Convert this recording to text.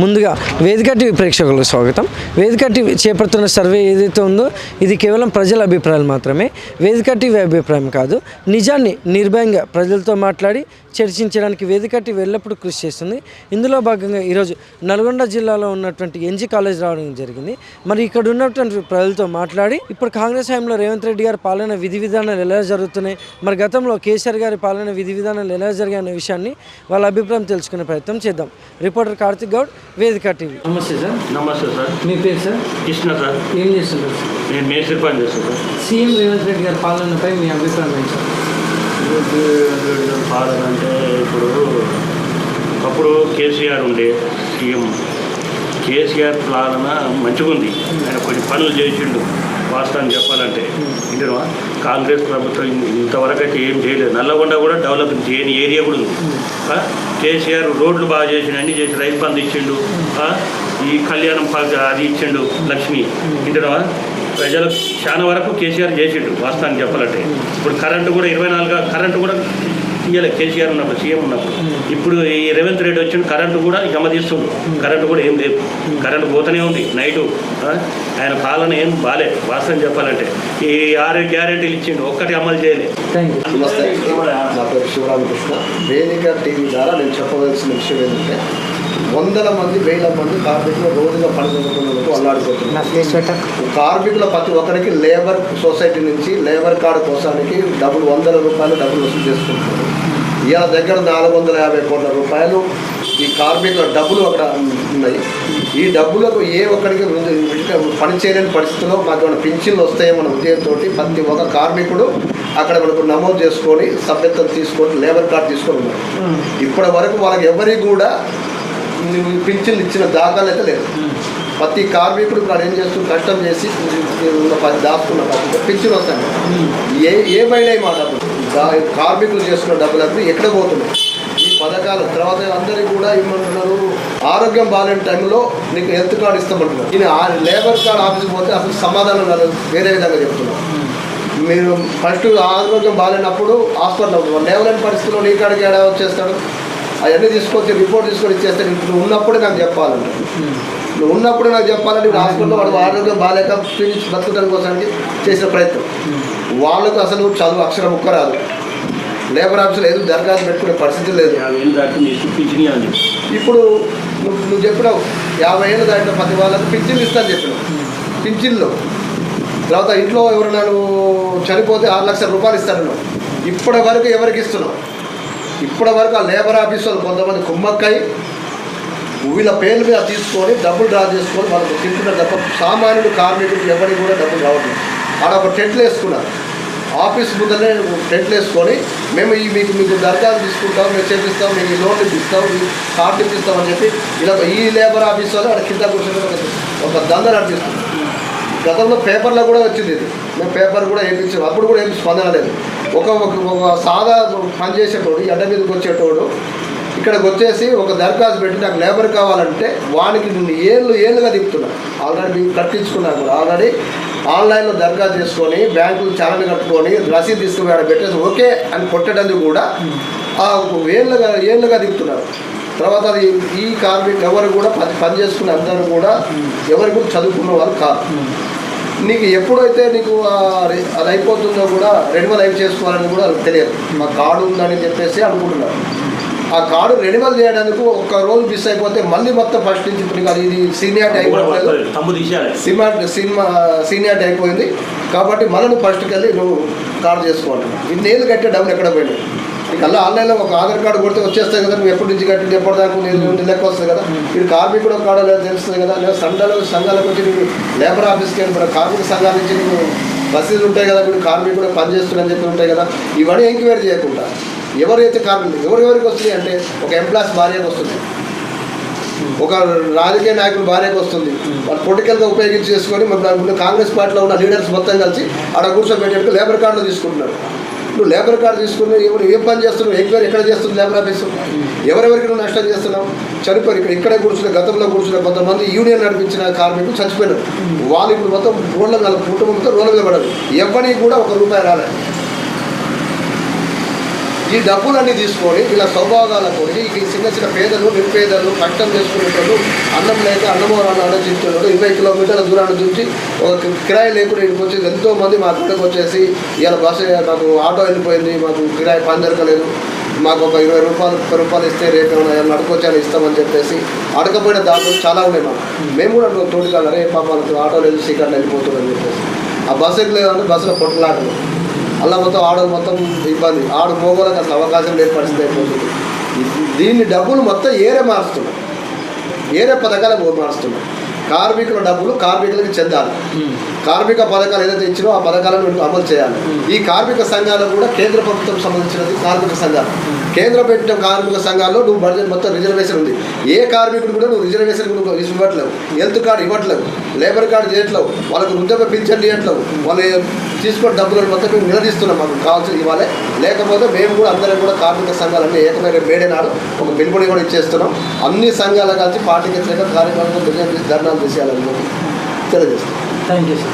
ముందుగా వేదిక టీవీ ప్రేక్షకులకు స్వాగతం. వేదిక టీవీ చేపడుతున్న సర్వే ఏదైతే ఉందో ఇది కేవలం ప్రజల అభిప్రాయాలు మాత్రమే. వేదిక టీవీ అభిప్రాయం కాదు. నిజాన్ని నిర్భయంగా ప్రజలతో మాట్లాడి చర్చించడానికి వేదిక టీవీ ఎల్లప్పుడూ కృషి చేస్తుంది. ఇందులో భాగంగా ఈరోజు నల్గొండ జిల్లాలో ఉన్నటువంటి ఎన్జీ కాలేజ్ రావడం జరిగింది. మరి ఇక్కడ ఉన్నటువంటి ప్రజలతో మాట్లాడి ఇప్పుడు కాంగ్రెస్ హయాంలో రేవంత్ రెడ్డి గారి పాలన విధి విధానాలు ఎలా జరుగుతున్నాయి, మరి గతంలో కేసీఆర్ గారి పాలన విధి విధానాలు ఎలా జరిగాయి అనే విషయాన్ని వాళ్ళ అభిప్రాయం తెలుసుకునే ప్రయత్నం చేద్దాం. రిపోర్టర్ కార్తిక్ గౌడ్, వేదిక టీవీ. నమస్తే సార్. నమస్తే సార్. మీ పేరు సార్? కృష్ణ సార్. ఏం చేస్తుంటారు సార్? నేను మేస్త్రి పని చేస్తాను సార్. సీఎం రేవంత్ రెడ్డి గారి పాలనపై మీ అభిప్రాయం ఏంటి సార్? పాలన అంటే అప్పుడు కేసీఆర్ ఉండే సీఎం. కేసీఆర్ పాలన మంచిగా ఉంది. ఆయన కొన్ని పనులు చేసిండు వాస్తవం చెప్పాలంటే. ఇందులో కాంగ్రెస్ ప్రభుత్వం ఇంతవరకు అయితే ఏం చేయలేదు. నల్లగొండ కూడా డెవలప్ చేయని ఏరియా కూడా ఉంది. కేసీఆర్ రోడ్లు బాగా చేసిండు, అన్నీ చేసి రైతు బంధు ఇచ్చిండు, ఈ కళ్యాణం అది ఇచ్చిండు లక్ష్మి. ఇందులో ప్రజలకు చాలా వరకు కేసీఆర్ చేసిండు వాస్తవానికి చెప్పాలంటే. ఇప్పుడు కరెంటు కూడా 24 కరెంటు కూడా ఇవ్వలేదు కేసీఆర్ ఉన్నప్పుడు, సీఎం ఉన్నప్పుడు. ఇప్పుడు ఈ రేవంత్ రెడ్డి వచ్చిండు, కరెంటు కూడా జమ తీస్తుండు. కరెంటు కూడా ఏం లేదు, కరెంటు పోతూనే ఉంది నైటు. ఆయన పాలన ఏం బాలేదు వాస్తవం చెప్పాలంటే. ఈ 6 గ్యారెంటీలు ఇచ్చిండు, ఒక్కటి అమలు చేయలేదు. నమస్తే, నా పేరు శివరామకృష్ణ. వేదిక టీవీ ద్వారా నేను చెప్పవలసిన విషయం ఏంటంటే, వందల మంది వేల మంది కార్మికులు రోజుగా పనిచేస్తున్నందుకు అల్లాడిపోతున్నారు. కార్మికుల ప్రతి ఒక్కరికి లేబర్ సొసైటీ నుంచి లేబర్ కార్డు కోసానికి డబ్బులు 100 రూపాయలు డబ్బులు వసూలు చేసుకుంటున్నారు. ఇవాళ దగ్గర 450 కోట్ల రూపాయలు ఈ కార్మికుల డబ్బులు అక్కడ ఉన్నాయి. ఈ డబ్బులకు ఏ ఒక్కరికి పని చేయలేని పరిస్థితుల్లో మాకు పింఛన్లు వస్తాయేమన్న ఉద్దేశంతో ప్రతి ఒక్క కార్మికుడు అక్కడ మనకు నమోదు చేసుకొని సభ్యత్వం తీసుకొని లేబర్ కార్డు తీసుకొని ఉన్నారు. ఇప్పటి వరకు వాళ్ళకి ఎవరికి కూడా పింఛన్లు ఇచ్చిన దాఖలు అయితే లేదు. ప్రతి కార్మికుడు ఇప్పుడు ఏం చేస్తూ కష్టం చేసి దాచుకున్న పింఛన్ వస్తాయి. ఏమైనా మా డబ్బులు కార్మికులు చేసుకున్న డబ్బులకు ఎక్కడ పోతున్నాయి ఈ పథకాలు. తర్వాత అందరికీ కూడా ఏమంటున్నారు, ఆరోగ్యం బాగాలేని టైంలో నీకు హెల్త్ కార్డు ఇస్తామంటున్నారు. నేను లేబర్ కార్డు ఆఫీస్కి పోతే అసలు సమాధానం వేరే విధంగా చెప్తున్నాను. మీరు ఫస్ట్ ఆరోగ్యం బాగాలేనప్పుడు హాస్పిటల్ లేవలేని పరిస్థితుల్లో నీ కాడికి ఏడా వచ్చేస్తాడు. అవన్నీ తీసుకొచ్చి రిపోర్ట్ తీసుకొని ఇచ్చేస్తే నువ్వు ఉన్నప్పుడే నాకు చెప్పాలంట. నువ్వు ఉన్నప్పుడే నాకు చెప్పాలంటే ఇప్పుడు హాస్పిటల్లో వాడు ఆరోగ్యం బాగాలేక బతుకడానికి కోసానికి చేసిన ప్రయత్నం. వాళ్ళకు అసలు చదువు అక్షరం ముక్క రాదు. లేబర్ ఆఫీసులో ఏదో దరఖాస్తు పెట్టుకునే పరిస్థితి లేదు. ఇప్పుడు నువ్వు చెప్పినావు 50 ఏళ్ళు దాటిన ప్రతి వాళ్ళకి పింఛన్లు ఇస్తాను చెప్పినావు. పింఛన్లు తర్వాత ఇంట్లో ఎవరైనా చనిపోతే 6 లక్షల రూపాయలు ఇస్తాను. ఇప్పటి వరకు ఎవరికి ఇస్తున్నావు? ఇప్పటి వరకు ఆ లేబర్ ఆఫీస్ వాళ్ళు కొంతమంది కుమ్మక్కై వీళ్ళ పేర్ల మీద తీసుకొని డబ్బులు డ్రా చేసుకొని వాళ్ళకి తింటున్నారు తప్ప సామాన్యుడు కార్మికుడికి ఎవరికి కూడా డబ్బులు రావట్లేదు. ఆడ ఒక టెంట్లు వేసుకున్నారు. ఆఫీస్ ముందరే టెంట్లు వేసుకొని మేము మీకు దరఖాస్తు తీసుకుంటాం, మేము చేపిస్తాం, మీకు లోన్లు ఇప్పిస్తాం, కార్డు ఇప్పిస్తామని చెప్పి ఇలా ఈ లేబర్ ఆఫీస్ వాళ్ళు అక్కడ కింద కూర్చొని ఒక దంద నడిపిస్తుంది. గతంలో పేపర్లో కూడా వచ్చింది ఇది. మేము పేపర్ కూడా వేయించాం, అప్పుడు కూడా ఏం స్పందన లేదు. ఒక సాదా పనిచేసేటోడు అడ్డ మీదకి వచ్చేటోడు ఇక్కడికి వచ్చేసి ఒక దరఖాస్తు పెట్టి నాకు లేబర్ కావాలంటే వానికి నేను ఏళ్ళుగా తిప్పుతున్నాను. ఆల్రెడీ మేము కట్టించుకున్నాను కూడా. ఆల్రెడీ ఆన్లైన్లో దరఖాస్తు చేసుకొని బ్యాంకులు ఛానల్ కట్టుకొని రసీదు తీసుకుని ఆడ పెట్టేసి ఓకే అని కొట్టేటందుకు కూడా ఏళ్ళుగా తిప్పుతున్నారు. తర్వాత అది ఈ కార్మికులు ఎవరు కూడా పని చేసుకునే అందరూ కూడా ఎవరు కూడా చదువుకున్న వాళ్ళు కాదు. నీకు ఎప్పుడైతే నీకు అది అయిపోతుందో కూడా రెన్యువల్ అయి చేసుకోవాలని కూడా తెలియదు. మా కార్డు ఉందని చెప్పేసి అనుకుంటున్నారు. ఆ కార్డు రెన్యువల్ చేయడానికి ఒక్క రోజు మిస్ అయిపోతే మళ్ళీ మొత్తం ఫస్ట్ నుంచి ఇప్పుడు అది ఇది సీనియారిటీ అయిపోతుంది. సీనియారిటీ అయిపోయింది కాబట్టి మళ్ళీ నువ్వు ఫస్ట్కి వెళ్ళి నువ్వు కార్డు చేసుకోవాలంటున్నావు. ఇన్నేళ్ళు కట్టే డబ్బులు ఎక్కడ పోయినాయి? నీకు అలా ఆన్లైన్లో ఒక ఆధార్ కార్డు కొడితే వచ్చేస్తాయి కదా. నువ్వు ఎప్పటి నుంచి కట్టి ఎప్పటిదాకా నేను లెక్క వస్తుంది కదా. మీరు కార్మికుడు కార్డు లేదా తెలుస్తుంది కదా. లేదా సంఘాలకు వచ్చి నీకు లేబర్ ఆఫీస్కి వెళ్ళి కార్మిక సంఘాల నుంచి నీకు రసీదులు ఉంటాయి కదా. మీరు కార్మికుడు పనిచేస్తుందని చెప్పి ఉంటాయి కదా. ఇవన్నీ ఎంక్వైరీ చేయకుండా ఎవరైతే కార్మికులు ఎవరెవరికి వస్తుంది అంటే ఒక ఎంప్లాయీస్ భార్యకు వస్తుంది, ఒక రాజకీయ నాయకుల భార్యకు వస్తుంది. వాళ్ళు పొలిటికల్గా ఉపయోగించి చేసుకొని మన కాంగ్రెస్ పార్టీలో ఉన్న లీడర్స్ మొత్తం కలిసి ఆడ కూర్చోబెట్టేట్టు లేబర్ కార్డులు తీసుకుంటున్నారు. నువ్వు లేబర్ కార్డు తీసుకుని ఏం పని చేస్తున్నావు? ఎంక్వైరీ ఎక్కడ చేస్తుంది లేబర్ ఆఫీసు? ఎవరెవరికి నువ్వు నష్టం చేస్తున్నావు? చనిపోయి ఇక్కడే కూర్చున్న గతంలో కూర్చున్న కొంతమంది యూనియన్ నడిపించిన కార్మికులు చచ్చిపోయినారు. వాళ్ళు ఇప్పుడు మొత్తం రోడ్ల కుటుంబం మొత్తం రోడ్ల మీద పడరు. ఎవరికి కూడా 1 రూపాయి రాలేదు. ఈ డబ్బులన్నీ తీసుకొని వీళ్ళ సౌభాగాల కొడి ఈ చిన్న చిన్న పేదలు నిరుపేదలు కష్టం చేసుకునేటోళ్ళు అన్నం లేక అన్నమోరాన్ని ఆలోచించేవాడు 20 కిలోమీటర్ల దూరాన్ని చూసి ఒక కిరాయి లేకుండా ఇంటికి వచ్చి ఎంతోమంది మా అక్కడికి వచ్చేసి ఇవాళ బస్సు మాకు ఆటో వెళ్ళిపోయింది, మాకు కిరాయి పని దొరకలేదు, మాకు ఒక 20 రూపాయలు 30 రూపాయలు ఇస్తే రేపు ఏమైనా అడుకొచ్చాను ఇస్తామని చెప్పేసి అడగపోయిన దాంట్లో చాలా ఉన్నాయి మాకు. మేము కూడా తోటి కాదు రే పాప ఆటో లేదు సీకర్లు వెళ్ళిపోతుందని చెప్పేసి ఆ బస్సు ఎక్కలేదంటే బస్సులో కొట్టలాటలు అలా మొత్తం ఆడలు మొత్తం ఇబ్బంది, ఆడు మోగోలకు అసలు అవకాశం లేని పరిస్థితి అయిపోతుంది. దీన్ని డబ్బులు మొత్తం మారుస్తున్నాం, పథకాలకు మారుస్తున్నాం. కార్మికుల డబ్బులు కార్మికులకు చెందాలి. కార్మిక పథకాలు ఏదైతే ఇచ్చినో ఆ పథకాలను అమలు చేయాలి. ఈ కార్మిక సంఘాలు కూడా కేంద్ర ప్రభుత్వం సంబంధించినది. కార్మిక సంఘాలు కేంద్ర పెట్టిన కార్మిక సంఘాల్లో నువ్వు బడ్జెట్ మొత్తం రిజర్వేషన్ ఉంది. ఏ కార్మికుడు కూడా నువ్వు రిజర్వేషన్ ఇవ్వట్లేవు, హెల్త్ కార్డు ఇవ్వట్లేవు, లేబర్ కార్డు చేయట్లేవు, వాళ్ళకు వృద్ధాప్య పింఛన్లు ఇవ్వట్లేవు, వాళ్ళు తీసుకున్న డబ్బులను మొత్తం మేము నిలదీస్తున్నాం. మాకు కావాల్సి ఇవ్వాలి, లేకపోతే మేము కూడా అందరం కూడా కార్మిక సంఘాలన్నీ ఏకమైన మేడే నాడు ఒక పిలుపుని కూడా ఇచ్చేస్తున్నాం. అన్ని సంఘాలు కలిసి పార్టీకి వ్యతిరేక కార్యక్రమంలో ధర్నాలు చేసేయాలని తెలియజేస్తాం. Thank you sir.